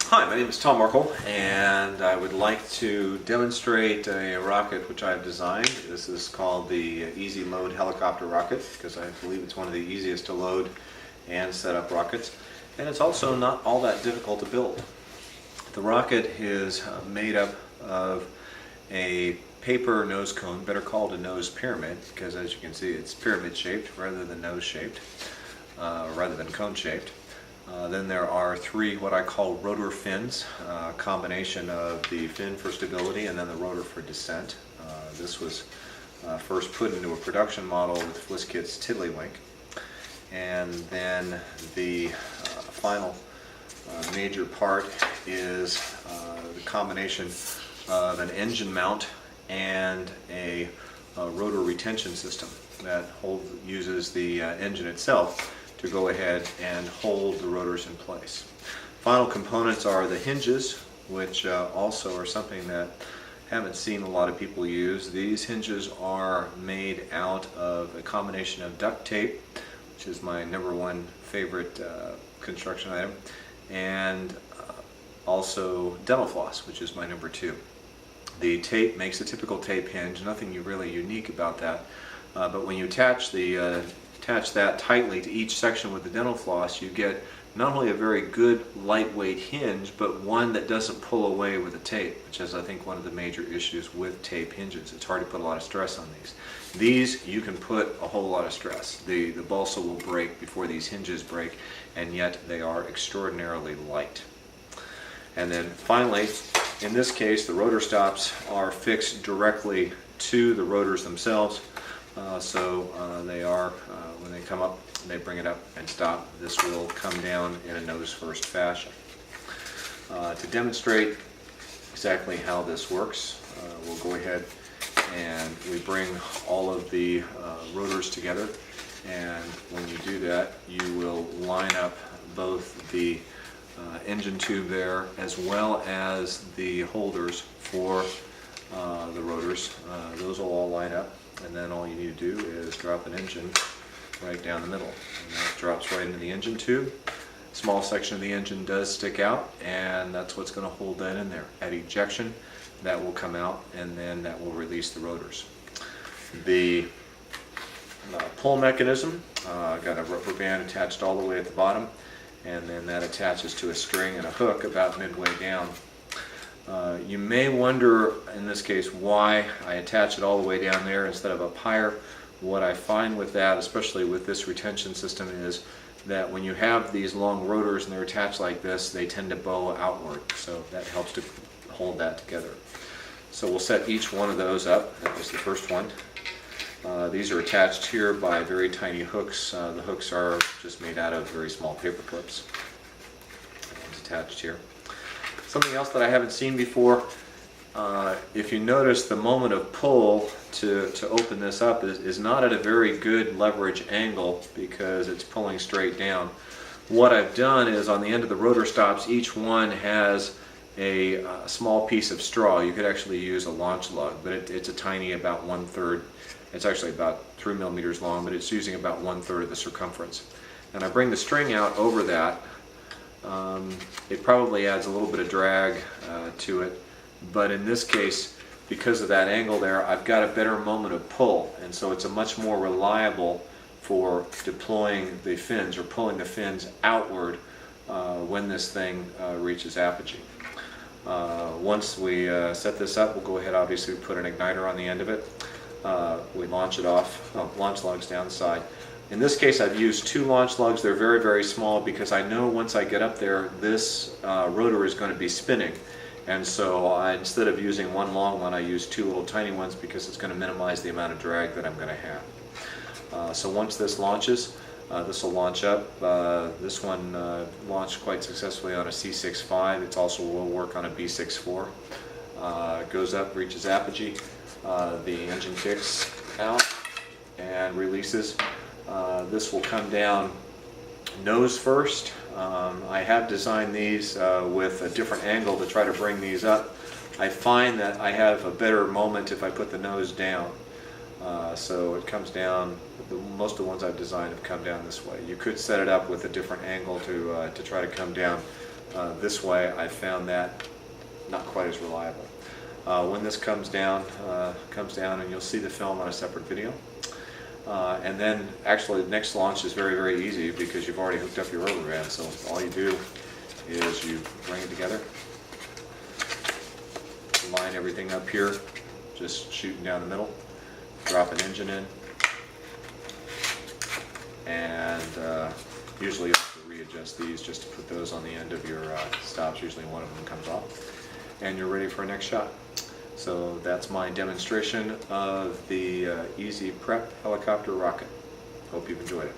Hi, my name is Tom Markle, and I would like to demonstrate a rocket which I've designed. This is called the Easy Load Helicopter Rocket because I believe it's one of the easiest to load and set up rockets, and it's also not all that difficult to build. The rocket is made up of a paper nose cone, better called a nose pyramid, because as you can see it's pyramid shaped rather than nose shaped, rather than cone shaped. Then there are three what I call rotor fins, a combination of the fin for stability and then the rotor for descent. This was first put into a production model with Fliskit's Tiddlywink. And then the final major part is the combination of an engine mount and a rotor retention system that uses the engine itself to go ahead and hold the rotors in place. Final components are the hinges, which also are something that I haven't seen a lot of people use. These hinges are made out of a combination of duct tape, which is my #1 favorite construction item, and also dental floss, which is my #2. The tape makes a typical tape hinge, nothing really unique about that, but when you attach that tightly to each section with the dental floss, you get not only a very good lightweight hinge, but one that doesn't pull away with the tape, which is I think one of the major issues with tape hinges. It's hard to put a lot of stress on these. These you can put a whole lot of stress. The balsa will break before these hinges break, and yet they are extraordinarily light. And then finally, in this case, the rotor stops are fixed directly to the rotors themselves. They are, when they come up, they bring it up and stop. This will come down in a nose first fashion. To demonstrate exactly how this works, we'll go ahead and we bring all of the rotors together, and when you do that, you will line up both the engine tube there as well as the holders for the rotors. Those will all line up, and then all you need to do is drop an engine right down the middle, and that drops right into the engine tube. A small section of the engine does stick out, and that's what's going to hold that in there. At ejection, that will come out, and then that will release the rotors. The pull mechanism, got a rubber band attached all the way at the bottom, and then that attaches to a string and a hook about midway down. You may wonder, in this case, why I attach it all the way down there instead of up higher. What I find with that, especially with this retention system, is that when you have these long rotors and they're attached like this, they tend to bow outward, so that helps to hold that together. So we'll set each one of those up. That was the first one. These are attached here by very tiny hooks. The hooks are just made out of very small paper clips. It's attached here. Something else that I haven't seen before, if you notice, the moment of pull to open this up is not at a very good leverage angle because it's pulling straight down. What I've done is on the end of the rotor stops, each one has a small piece of straw. You could actually use a launch lug, but it's a tiny, about 1/3. It's actually about 3 millimeters long, but it's using about 1/3 of the circumference. And I bring the string out over that. It probably adds a little bit of drag to it, but in this case, because of that angle there, I've got a better moment of pull, and so it's a much more reliable for deploying the fins or pulling the fins outward when this thing reaches apogee. Once we set this up, we'll go ahead, obviously put an igniter on the end of it. We launch it off, launch lugs down the side. In this case, I've used 2 launch lugs. They're very, very small because I know once I get up there, this rotor is going to be spinning. And so instead of using one long one, I use 2 little tiny ones because it's going to minimize the amount of drag that I'm going to have. So once this launches, this will launch up. This one launched quite successfully on a C6.5. It also will work on a B6.4. Goes up, reaches apogee. The engine kicks out and releases. This will come down nose first. I have designed these with a different angle to try to bring these up. I find that I have a better moment if I put the nose down. So it comes down, most of the ones I've designed have come down this way. You could set it up with a different angle to try to come down This way I found that not quite as reliable. When this comes down and you'll see the film on a separate video. And then actually the next launch is very, very easy because you've already hooked up your rubber band. So all you do is you bring it together, line everything up here, just shooting down the middle, drop an engine in, and usually you have to readjust these just to put those on the end of your stops. Usually one of them comes off, and you're ready for a next shot. So that's my demonstration of the EasyPrep helicopter rocket. Hope you've enjoyed it.